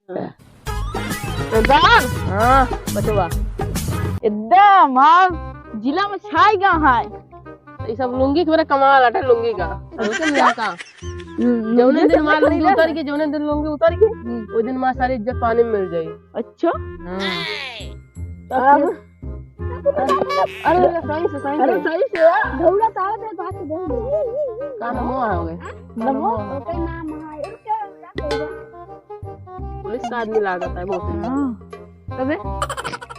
सरदार हाँ बचवा एकदम हाँ जिला में छाई गा है। ये सब लुंगी के मेरा कमाल आटा लुंगी का समझे मिया का जौने दिन मार लुंगी उतर के जौने दिन लुंगी उतर के वो दिन मां सारी इज्जत पानी में मिल जाई। अच्छा हाँ अब अरे सही से घौड़ा ताव दे बात दे का नमो आओगे नमो ओके नाम है ओके पुलिस का आदमी लागत है बहुत हाँ कबे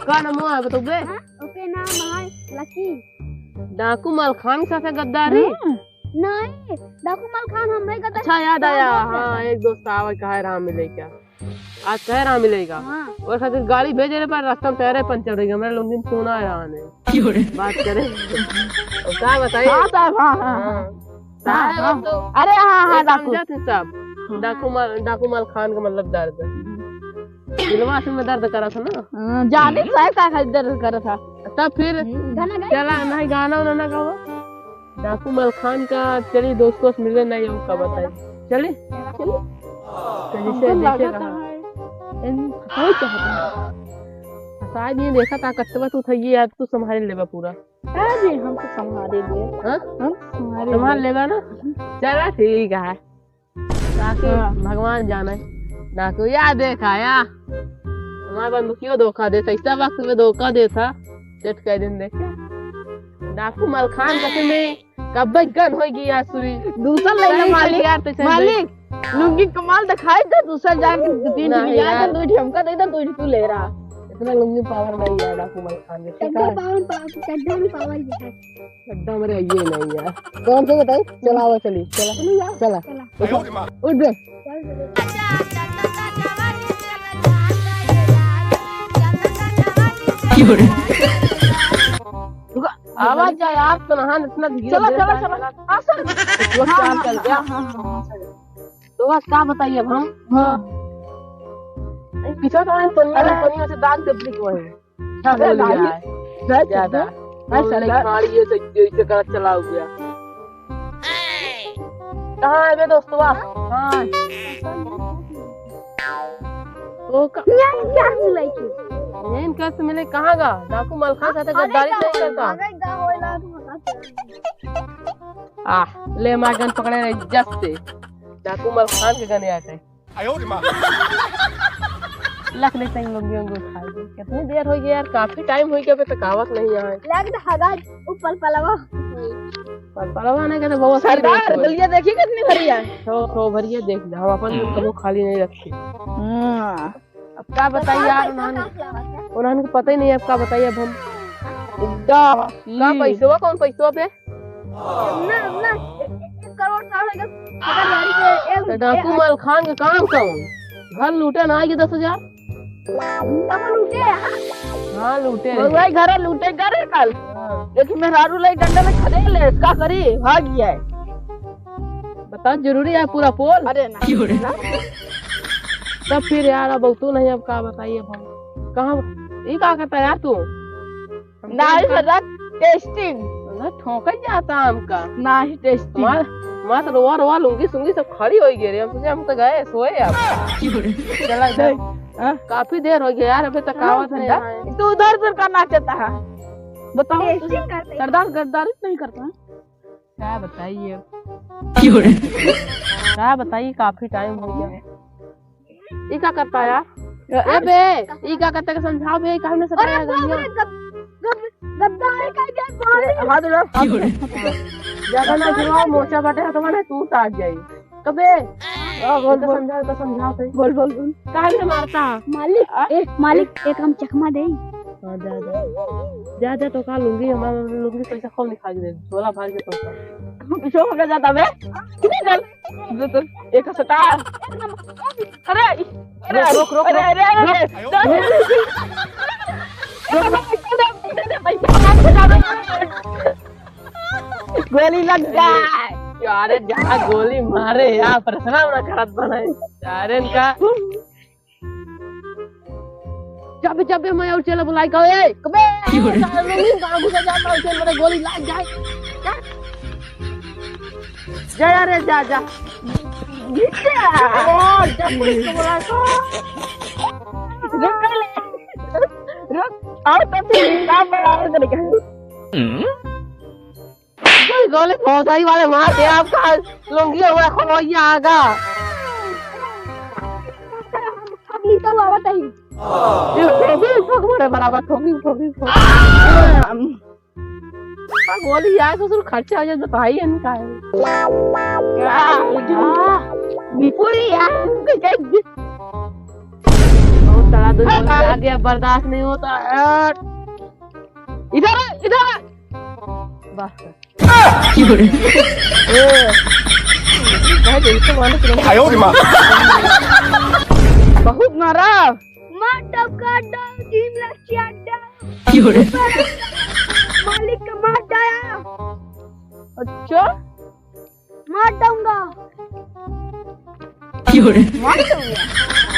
का नमो आओगे तो बे ओके नाम है लकी डाकू माल खान के साथ गद्दारी। नहीं डाकू माल खान हम नहीं करते। अच्छा याद आया हाँ एक दोस्त आवा कहा राम मिले क्या आज कह रहा मिलेगा और खातिर गाड़ी भेजे रहे पर रास्ता में पैरे पंचर रही मेरे लुंगी सोना है आने बात करें और क्या बताइए। हाँ साहब हाँ हाँ साहब तो अरे हाँ हाँ डाकू साहब डाकू माल खान का मतलब दर्द दिलवा से में दर्द करा था ना जाने साहब का खाली दर्द कर था तब फिर चला नहीं गाना उन्होंने कहा डाकू माल खान का चलिए दोस्तों से मिले नहीं उसका बताइए चले शायद ये देखा था कट्टवा तू था ये याद तू संभाल लेगा पूरा। अरे हम तो संभालेंगे हम संभाल लेगा ना चला ठीक है ताकि भगवान जाने डाकू याद देखा या हमारे बंदूकियों धोखा देता ऐसा वक्त में धोखा देता सेठ कह दिन देखे डाकू माल खान का में कब गन हो गई सुरी दूसरा ले मालिक मालिक लुंगी कमाल दिखाई दे दूसरा जाके तीन यार दो हमका दे दे तू ले रहा इतना लुंगी पावर नहीं है डाकू माल खान में ठीक है चड्डा में पावर है चड्डा मेरे ये नहीं है कौन से बताइए चलाओ चली चला उठ दे आवाज जाए आप तो नहान इतना चला चला चला हाँ सर चल गया तो बस क्या बताइए अब हम पीछे तो हम पनियों से दाग दे को है ज्यादा साले गाड़ी ये से कर चला गया कहाँ है बे दोस्तवा हाँ तो क्या मिलाई की नैन कैसे मिले कहाँ गा डाकू माल खान साथ गद्दारी नहीं करता ले मार गन पकड़े रहे जस्ट से डाकू माल खान के गने आते लख नहीं तंग लोग उठाए कितनी देर हो गई यार काफी टाइम हो गया पे तकावत नहीं आए लग दे हगा ऊपर पलवा पलवा नहीं कहते बहुत सारी सरदार दलिया देखी कितनी भरी है तो भरिए देख ले हम अपन कभी खाली नहीं रखे। अब क्या बताइए यार उन्होंने को पता ही नहीं है अब क्या बताइए अब हम का पैसवा कौन पैसवा पे ना 1 करोड़ का तो डाकू माल खान के काम कौन घर लूटे ना आएगी 10,000 लूटे हाँ लूटे भाई घर लूटे करे कल लेकिन मेहरारू लाई डंडा में खड़े ले इसका करी भाग गया है बता जरूरी है पूरा पोल अरे ना तब फिर यार अब तू नहीं अब क्या बताइए अब हम कहाँ ये क्या करता है यार तू नहीं सर टेस्टिंग ठोका जाता हमका नहीं टेस्टिंग मैं तो रोवा लूंगी सुंगी सब खड़ी हो गई हम सोचे हम तो गए सोए अब चला इधर काफी देर हो गया यार अभी तक आवत नहीं आए तू उधर उधर करना चाहता है बताओ सरदार गद्दारी नहीं करता क्या बताइए क्या बताइए काफी टाइम हो गया ये क्या करता है यार अबे ये क्या करता है समझाओ बे काहे में सताया गया गद्दारी का क्या हाथ उड़ा ज्यादा ना गिरवाओ मोचा बटे तो मैंने तू ताज जाई कबे समझाओ बोल काहे में मारता मालिक एक हम चकमा दे जा तो का लूंगी हमारा लूंगी पैसा कौन दिखा दे 16 भाग के पैसा शो हो जाता बे कितनी चल एक सटा अरे रोक गोली लग जाए यार जा गोली मारे यार परेशान ना करत बनाए यार इनका जब मैं और चला बुलाई का ए कबे लोग गांव घुस जाता है चल मेरे गोली लग जाए जा रे जा और जब पुलिस को बुलाया चौधारी वाले मार दे आपका लुंगी हमारा खोया आगा अब निकल आवत है ये ठोकी बड़े बराबर ठोकी गोली आए तो खर्चा आ जाए तो भाई इनका है पूरी यार बहुत तड़ा दूर आ गया बर्दाश्त नहीं होता इधर बस बहुत मारा मार टपका डाल टीम लक्ष्य मालिक का मार जाया अच्छा मार दूंगा मार दूंगा